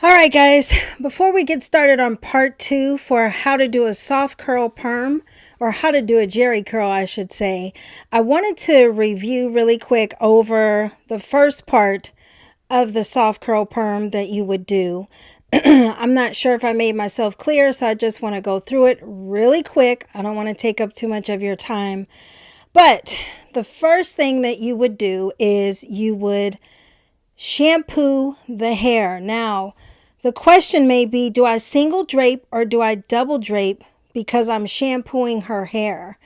All right, guys, before we get started on part 2 for how to do a soft curl perm, or how to do a jerry curl, I should say, I wanted to review really quick over the first part of the soft curl perm that you would do. I'm not sure if I made myself clear, so I just want to go through it really quick. I don't want to take up too much of your time. But the first thing that you would do is you would shampoo the hair. Now, the question may be, do I single drape or do I double drape because I'm shampooing her hair?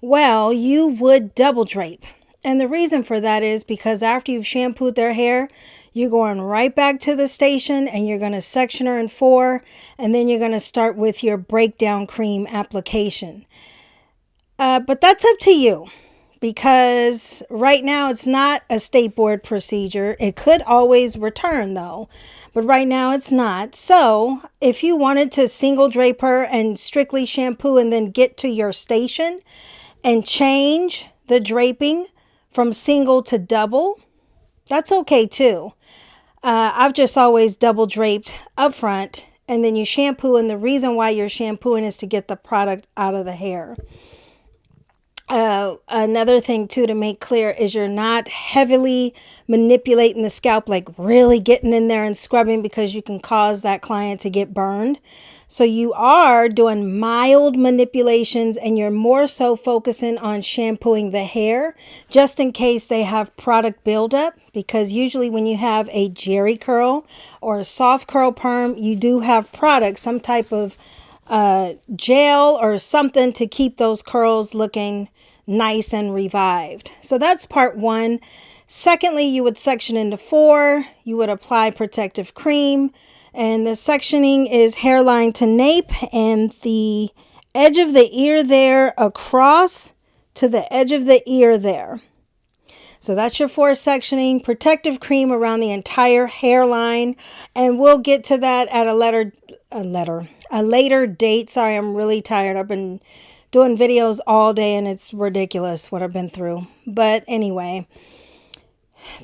Well, you would double drape. And the reason for that is because after you've shampooed their hair, you're going right back to the station and you're going to section her in 4, and then you're going to start with your breakdown cream application. But that's up to you, because right now it's not a state board procedure. It could always return though, but right now it's not. So if you wanted to single drape her and strictly shampoo and then get to your station and change the draping from single to double, that's okay too. I've just always double draped up front and then you shampoo, and the reason why you're shampooing is to get the product out of the hair. Another thing too to make clear is you're not heavily manipulating the scalp, like really getting in there and scrubbing, because you can cause that client to get burned. So you are doing mild manipulations and you're more so focusing on shampooing the hair just in case they have product buildup, because usually when you have a jerry curl or a soft curl perm, you do have product, some type of gel or something to keep those curls looking nice and revived. So that's part 1. Secondly, you would section into 4. You would apply protective cream, and the sectioning is hairline to nape and the edge of the ear there across to the edge of the ear there. So that's your 4 sectioning. Protective cream around the entire hairline, and we'll get to that at a later date. Sorry, I'm really tired. I've been doing videos all day and it's ridiculous what I've been through. But anyway,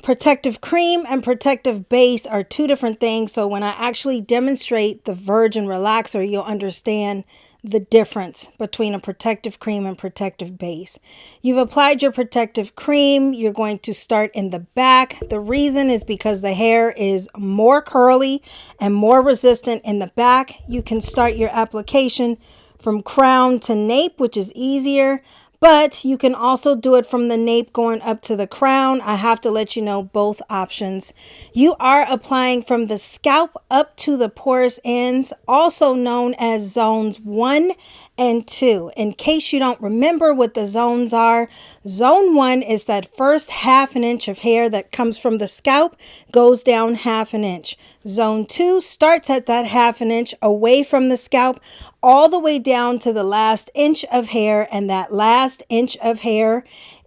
protective cream and protective base are 2 different things. So when I actually demonstrate the virgin relaxer, you'll understand the difference between a protective cream and protective base. You've applied your protective cream. You're going to start in the back. The reason is because the hair is more curly and more resistant in the back. You can start your application from crown to nape, which is easier, but you can also do it from the nape going up to the crown. I have to let you know both options. You are applying from the scalp up to the porous ends, also known as zones 1 and 2. In case you don't remember what the zones are, zone 1 is that first ½ inch of hair that comes from the scalp, goes down ½ inch. Zone 2 starts at that ½ inch away from the scalp, all the way down to the last inch of hair, and that last inch of hair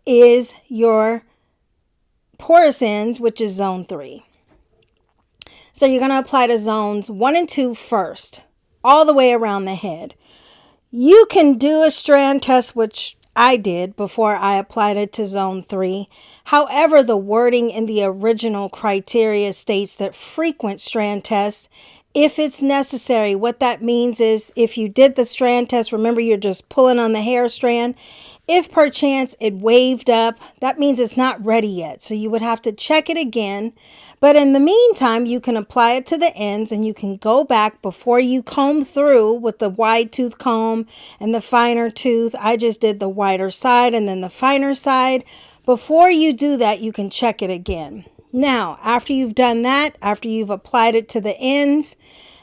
is your porous ends, which is zone 3. So you're going to apply to zones 1 and 2 first, all the way around the head. You can do a strand test, which I did before I applied it to zone 3. However, the wording in the original criteria states that frequent strand tests if it's necessary. What that means is if you did the strand test, remember you're just pulling on the hair strand. If perchance it waved up, that means it's not ready yet. So you would have to check it again. But in the meantime, you can apply it to the ends and you can go back before you comb through with the wide tooth comb and the finer tooth. I just did the wider side and then the finer side. Before you do that, you can check it again. Now, after you've done that, after you've applied it to the ends,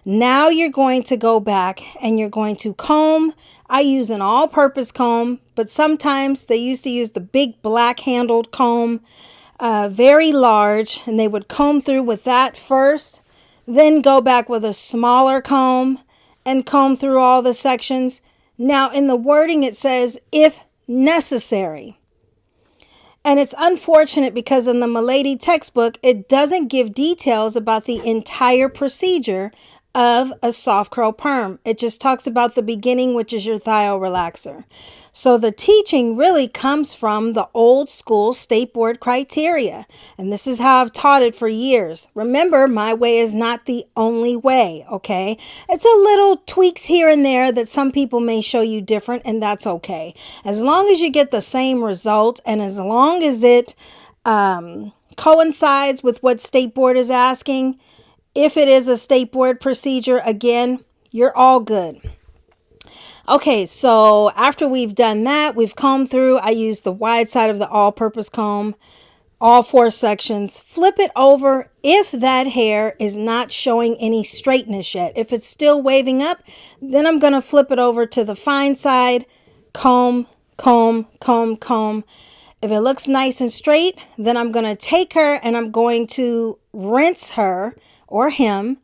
now you're going to go back and you're going to comb. I use an all-purpose comb, but sometimes they used to use the big black-handled comb, very large, and they would comb through with that first, then go back with a smaller comb and comb through all the sections. Now, in the wording, it says, if necessary. And it's unfortunate because in the Milady textbook, it doesn't give details about the entire procedure of a soft curl perm. It just talks about the beginning, which is your thio relaxer. So the teaching really comes from the old school state board criteria. And this is how I've taught it for years. Remember, my way is not the only way, okay? It's a little tweaks here and there that some people may show you different, and that's okay. As long as you get the same result, and as long as it coincides with what state board is asking, if it is a state board procedure, again, you're all good. Okay, so after we've done that, we've combed through. I use the wide side of the all-purpose comb, all 4 sections. Flip it over if that hair is not showing any straightness yet. If it's still waving up, then I'm going to flip it over to the fine side, comb, comb, comb, comb. If it looks nice and straight, then I'm going to take her and I'm going to rinse her or him,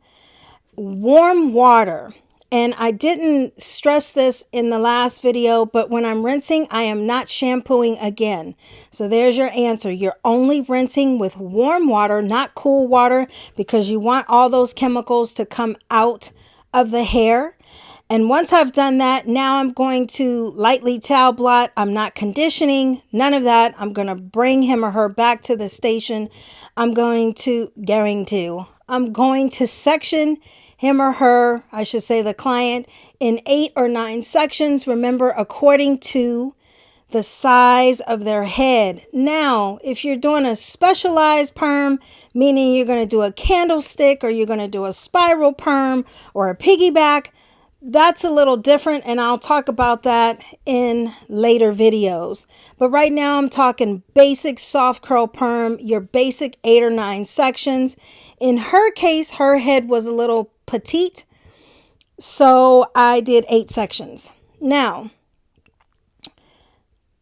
warm water. And I didn't stress this in the last video, but when I'm rinsing, I am not shampooing again. So there's your answer. You're only rinsing with warm water, not cool water, because you want all those chemicals to come out of the hair. And once I've done that, now I'm going to lightly towel blot. I'm not conditioning, none of that. I'm going to bring him or her back to the station. I'm going to section him or her, I should say the client, in 8 or 9 sections. Remember, according to the size of their head. Now, if you're doing a specialized perm, meaning you're going to do a candlestick or you're going to do a spiral perm or a piggyback, that's a little different, and I'll talk about that in later videos. But right now I'm talking basic soft curl perm, your basic 8 or 9 sections. In her case, her head was a little petite, so I did 8 sections. Now,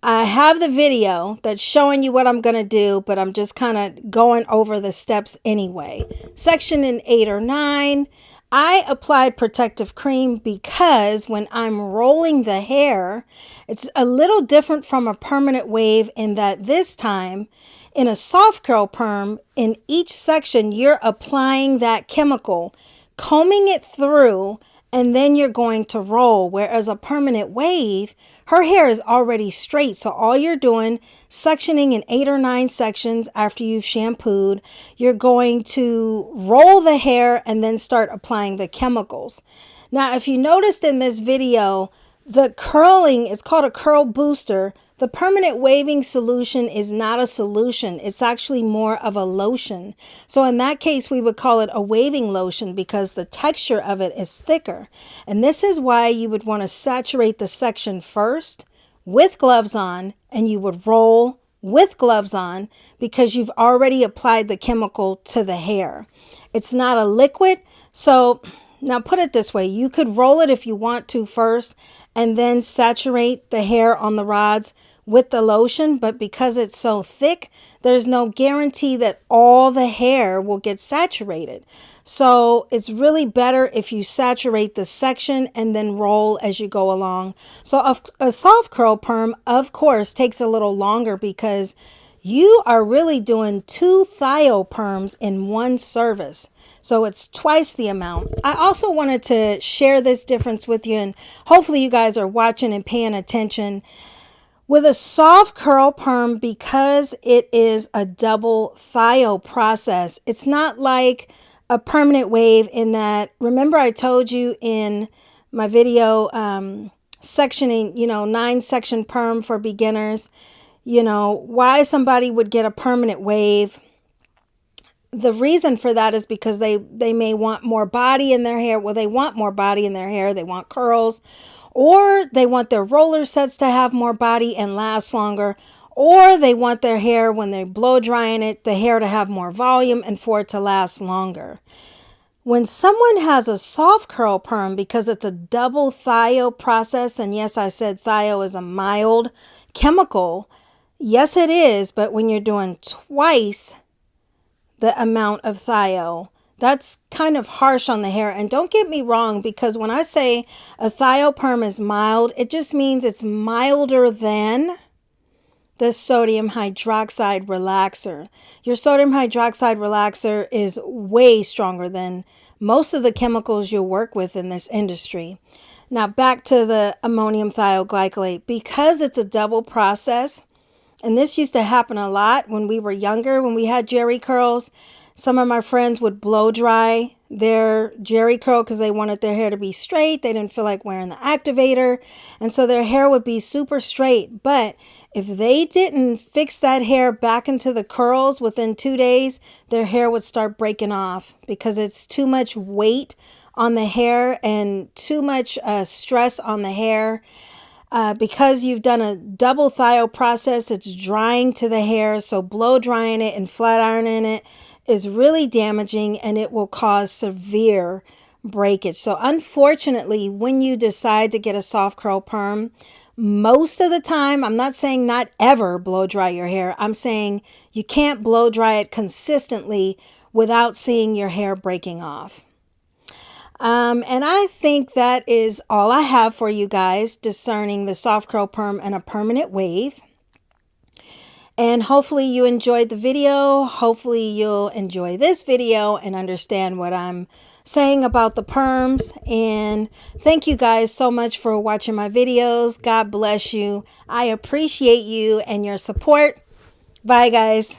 I have the video that's showing you what I'm going to do, but I'm just kind of going over the steps anyway. Section in 8 or 9. I applied protective cream because when I'm rolling the hair, it's a little different from a permanent wave in that this time, in a soft curl perm, in each section, you're applying that chemical, combing it through, and then you're going to roll. Whereas a permanent wave, her hair is already straight. So all you're doing, sectioning in 8 or 9 sections after you've shampooed, you're going to roll the hair and then start applying the chemicals. Now, if you noticed in this video, the curling is called a curl booster. The permanent waving solution is not a solution. It's actually more of a lotion. So in that case, we would call it a waving lotion because the texture of it is thicker. And this is why you would want to saturate the section first with gloves on, and you would roll with gloves on because you've already applied the chemical to the hair. It's not a liquid. So now put it this way, you could roll it if you want to first and then saturate the hair on the rods with the lotion, but because it's so thick, there's no guarantee that all the hair will get saturated. So it's really better if you saturate the section and then roll as you go along. So a soft curl perm, of course, takes a little longer because you are really doing 2 thio perms in one service. So it's twice the amount. I also wanted to share this difference with you, and hopefully you guys are watching and paying attention. With a soft curl perm, because it is a double thio process, it's not like a permanent wave in that, remember I told you in my video, sectioning, 9 section perm for beginners, why somebody would get a permanent wave. The reason for that is because they may want more body in their hair. Well, they want more body in their hair. They want curls, or they want their roller sets to have more body and last longer, or they want their hair, when they blow drying it, the hair to have more volume and for it to last longer. When someone has a soft curl perm, because it's a double thio process, and yes, I said thio is a mild chemical. Yes, it is, but when you're doing twice the amount of thio, that's kind of harsh on the hair. And don't get me wrong, because when I say a thio perm is mild, it just means it's milder than the sodium hydroxide relaxer. Your sodium hydroxide relaxer is way stronger than most of the chemicals you'll work with in this industry. Now back to the ammonium thioglycolate. Because it's a double process, and this used to happen a lot when we were younger, when we had jerry curls. Some of my friends would blow dry their jerry curl because they wanted their hair to be straight. They didn't feel like wearing the activator. And so their hair would be super straight. But if they didn't fix that hair back into the curls within 2 days, their hair would start breaking off because it's too much weight on the hair and too much stress on the hair. Because you've done a double thio process, it's drying to the hair. So blow drying it and flat ironing it is really damaging, and it will cause severe breakage. So unfortunately, when you decide to get a soft curl perm, most of the time, I'm not saying not ever blow dry your hair. I'm saying you can't blow dry it consistently without seeing your hair breaking off. And I think that is all I have for you guys discerning the soft curl perm and a permanent wave. And hopefully you enjoyed the video. Hopefully you'll enjoy this video and understand what I'm saying about the perms. And thank you guys so much for watching my videos. God bless you. I appreciate you and your support. Bye, guys.